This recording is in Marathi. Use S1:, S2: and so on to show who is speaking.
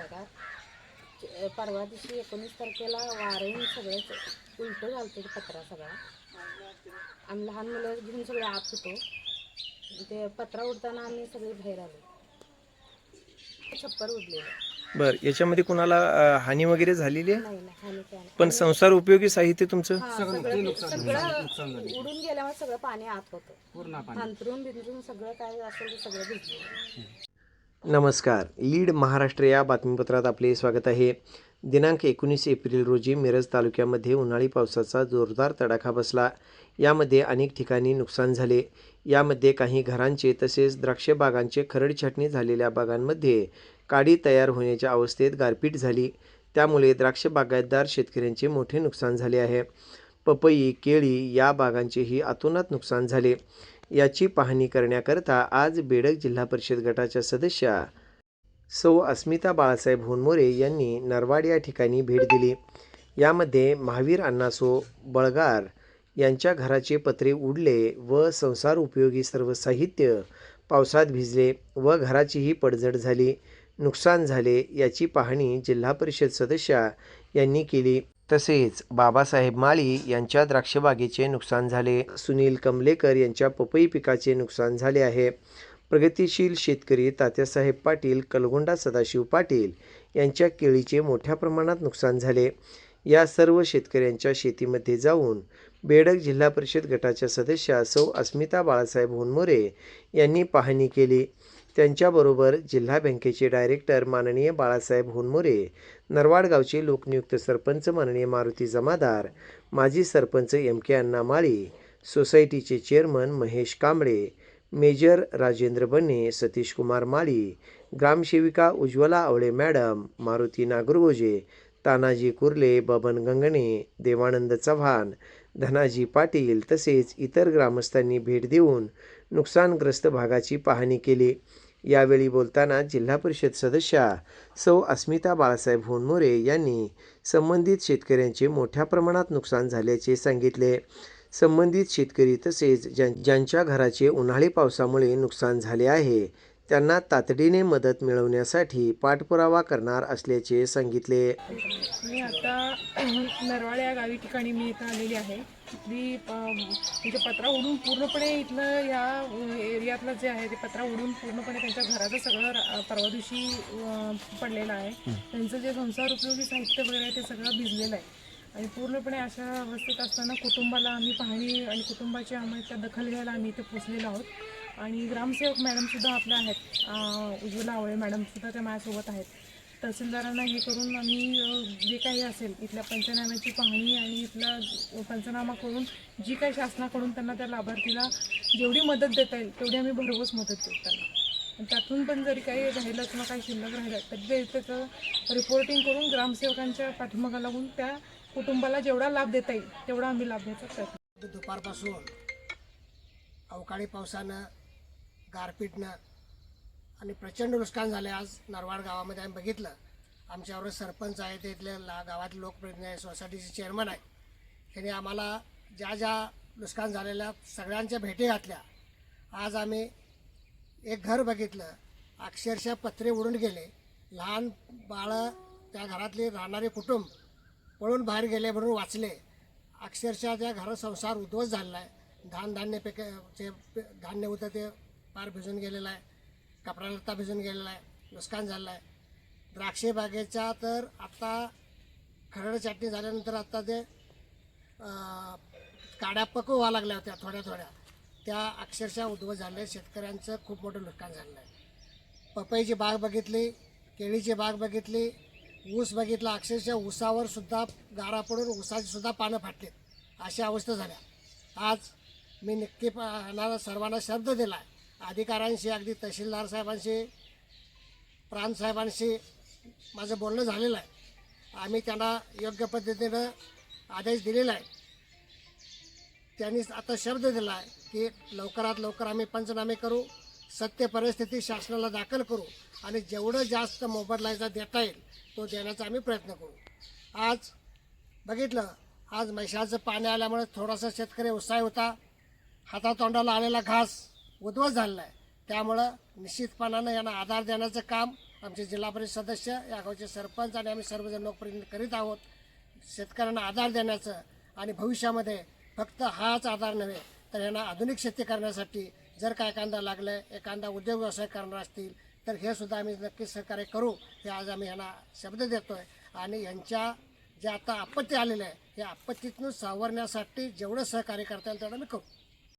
S1: बघा. परवा दिवशी 19 तारखेला वारं सगळंच उलटं झालं पत्रा सगळा. आम्ही लहान मुलं घेऊन सगळे आत होतो. ते पत्रा उडताना आम्ही सगळे बाहेर आलो. छप्पर उडलेलं.
S2: बर, याच्यामध्ये कुणाला हानी वगैरे झालेली आहे?
S1: नाही नाही, हानी काय नाही.
S2: पण संसार उपयोगी साहित्य तुमचं
S1: सगळं उडून गेल्यामुळे सगळं पाणी आत होतं. अंतरून बिंतरून सगळं काय असेल ते सगळं भिजलं.
S2: नमस्कार, लीड महाराष्ट्र या बातमीपत्रात आपले स्वागत आहे. दिनांक 19 एप्रिल रोजी मिरज तालुक्यामध्ये उन्हाळी पावसाचा जोरदार तडाखा बसला. यामध्ये अनेक ठिकाणी नुकसान झाले. यामध्ये काही घरांचे तसेच द्राक्ष बागांचे खरड छाटणी झालेल्या बागांमध्ये काडी तयार होण्याच्या अवस्थेत गारपीट झाली. त्यामुळे द्राक्ष बागायतदार शेतकऱ्यांचे मोठे नुकसान झाले आहे. पपई, केळी या बागांचेही अतोनात नुकसान झाले. याची पाहणी करण्याकरता आज बेडग जिल्हा परिषद गटाच्या सदस्या सौ अस्मिता बाळासाहेब होनमोरे यांनी नरवाड या ठिकाणी भेट दिली. यामध्ये महावीर अण्णासो बळगार यांच्या घराचे पत्रे उडले व संसार उपयोगी सर्व साहित्य पावसात भिजले व घराचीही पडझड झाली, नुकसान झाले. याची पाहणी जिल्हा परिषद सदस्या यांनी केली. तसेच बाबासाहेब माळी यांच्या द्राक्षबागेचे नुकसान झाले. सुनील कमलेकर यांच्या पपई पिकाचे नुकसान झाले आहे. प्रगतिशील शेतकरी तात्यासाहेब पाटील, कलगोंडा सदाशिव पाटील यांच्या केळीचे मोठ्या प्रमाणात नुकसान झाले. या सर्व शेतकऱ्यांच्या शेतीमध्ये जाऊन बेडग जिल्हा परिषद गटाच्या सदस्या सौ अस्मिता बाळासाहेब होनमोरे यांनी पाहणी केली. त्यांच्याबरोबर जिल्हा बँकेचे डायरेक्टर माननीय बाळासाहेब होनमोरे, नरवाड गावचे लोकनियुक्त सरपंच माननीय मारुती जमादार, माजी सरपंच MK अण्णा माळी, सोसायटीचे चेअरमन महेश कांबळे, मेजर राजेंद्र बन्ने, सतीश कुमार माळी, ग्रामसेविका उज्ज्वला आवळे मॅडम, मारुती नागरगोजे, तानाजी कुर्ले, बबन गंगणे, देवानंद चव्हाण, धनाजी पाटील तसेच इतर ग्रामस्थांनी भेट देऊन नुकसानग्रस्त भागाची पाहणी केली. यावेळी बोलताना जिल्हा परिषद सदस्या सौ अस्मिता बाळासाहेब होनमोरे यांनी संबंधित शेतकऱ्यांचे मोठ्या प्रमाणात नुकसान झाल्याचे सांगितले. संबंधित शेतकरी तसेच ज्यांच्या घराचे उन्हाळी पावसामुळे नुकसान झाले आहे त्यांना तातडीने मदत मिळवण्यासाठी पाठपुरावा करणार असल्याचे सांगितले.
S3: मी आता नरवाड या गावी ठिकाणी मी इथं आलेली आहे. मी म्हणजे पत्रा उडून पूर्णपणे इथलं या एरियातलं जे आहे ते पत्रा उडून पूर्णपणे त्यांच्या घराचं सगळं परवा दिवशी पडलेलं आहे. त्यांचं जे संसार उपयोगी साहित्य वगैरे आहे ते सगळं भिजलेलं आहे. आणि पूर्णपणे अशा अवस्थेत असताना कुटुंबाला आम्ही पाहणी आणि कुटुंबाची आम्ही त्या दखल घ्यायला आम्ही इथे पोचलेलो आहोत. आणि ग्रामसेवक मॅडमसुद्धा आपल्या आहेत, उज्ज्वला आवळे मॅडमसुद्धा त्या माझ्यासोबत आहेत. तहसीलदारांना हे करून आम्ही जे काही असेल इथल्या पंचनाम्याची पाहणी आणि इथला पंचनामा करून जी काही शासनाकडून त्यांना त्या लाभार्थीला जेवढी मदत देता येईल तेवढी आम्ही भरघोस मदत देऊ त्यांना. आणि त्यातून पण जरी काही राहिलं किंवा काही शिल्लक राहिलं तर त्याचं रिपोर्टिंग करून ग्रामसेवकांच्या पाठीमागं लागून त्या कुटुंबाला जेवढा लाभ देता येईल तेवढा आम्ही लाभ द्यायचा प्रयत्न.
S4: दुपारपासून अवकाळी पावसानं, गारपीटनं आणि प्रचंड नुकसान झाले. आज नरवाड गावामध्ये आम्ही बघितलं. आमच्यावर सरपंच आहे, ते इथले गावातले लोकप्रतिनिधी आहे, सोसायटीचे चेअरमन आहे. त्यांनी आम्हाला ज्या ज्या नुकसान झालेल्या सगळ्यांच्या भेटी घातल्या. आज आम्ही एक घर बघितलं, अक्षरशः पत्रे उडून गेले. लहान बाळं, त्या घरातले राहणारे कुटुंब पळून बाहेर गेले म्हणून वाचले. अक्षरशः त्या घरात संसार उद्ध्वस्त झालेला आहे. धान्य धान्य होतं ते फार भिजून गेलेलं आहे. कपडा लत्ता भिजून गेलेला आहे, नुकसान झालेलं आहे. द्राक्षे बागेच्या तर आत्ता खरड छाटणी झाल्यानंतर आत्ता ते काड्या पक्व व्हायला लागल्या होत्या थोड्या थोड्या, त्या अक्षरशः उद्ध्वस्त झाले. शेतकऱ्यांचं खूप मोठं नुकसान झालेलं आहे. पपईची बाग बघितली, केळीची बाग बघितली, ऊस बघितला. अक्षरशः ऊसावर सुद्धा गारा पडून ऊसाची सुद्धा पानं फाटलीत, अशा अवस्था झाल्या. आज मी नक्की सर्वांना शब्द दिला आहे. अधिकाऱ्यांशी, अगदी तहसीलदार साहेबांशी, प्रांतसाहेबांशी माझं बोलणं झालेलं आहे. आम्ही त्यांना योग्य पद्धतीनं आदेश दिलेला आहे. त्यांनी आता शब्द दिला आहे की लवकरात लवकर आम्ही पंचनामे करू, सत्य परिस्थिती शासनाला दाखल करू आणि जेवढं जास्त मोबदला देता येईल तो देण्याचा आम्ही प्रयत्न करू. आज बघितलं, आज म्हैसाचं पाणी आल्यामुळे थोडासा शेतकरी उत्साही होता. हातातोंडाला आलेला घास उद्ध्वस्त झालेला आहे. त्यामुळं निश्चितपणानं यांना आधार देण्याचं काम आमचे जिल्हा परिषद सदस्य, या गावचे सरपंच आणि आम्ही सर्वजण लोकप्रतिनिधी करीत आहोत शेतकऱ्यांना आधार देण्याचं. आणि भविष्यामध्ये फक्त हाच आधार नव्हे तर यांना आधुनिक शेती करण्यासाठी जर काय एखादा लागलं, एखादा उद्योग व्यवसाय करणार असतील तर हे सुद्धा आम्ही नक्कीच सहकार्य करू, हे आज आम्ही यांना शब्द देतो आहे. आणि यांच्या जे आता आपत्ती आलेलं आहे, या आपत्तीतून सावरण्यासाठी जेवढं सहकार्य करता येईल तेवढं मी करू.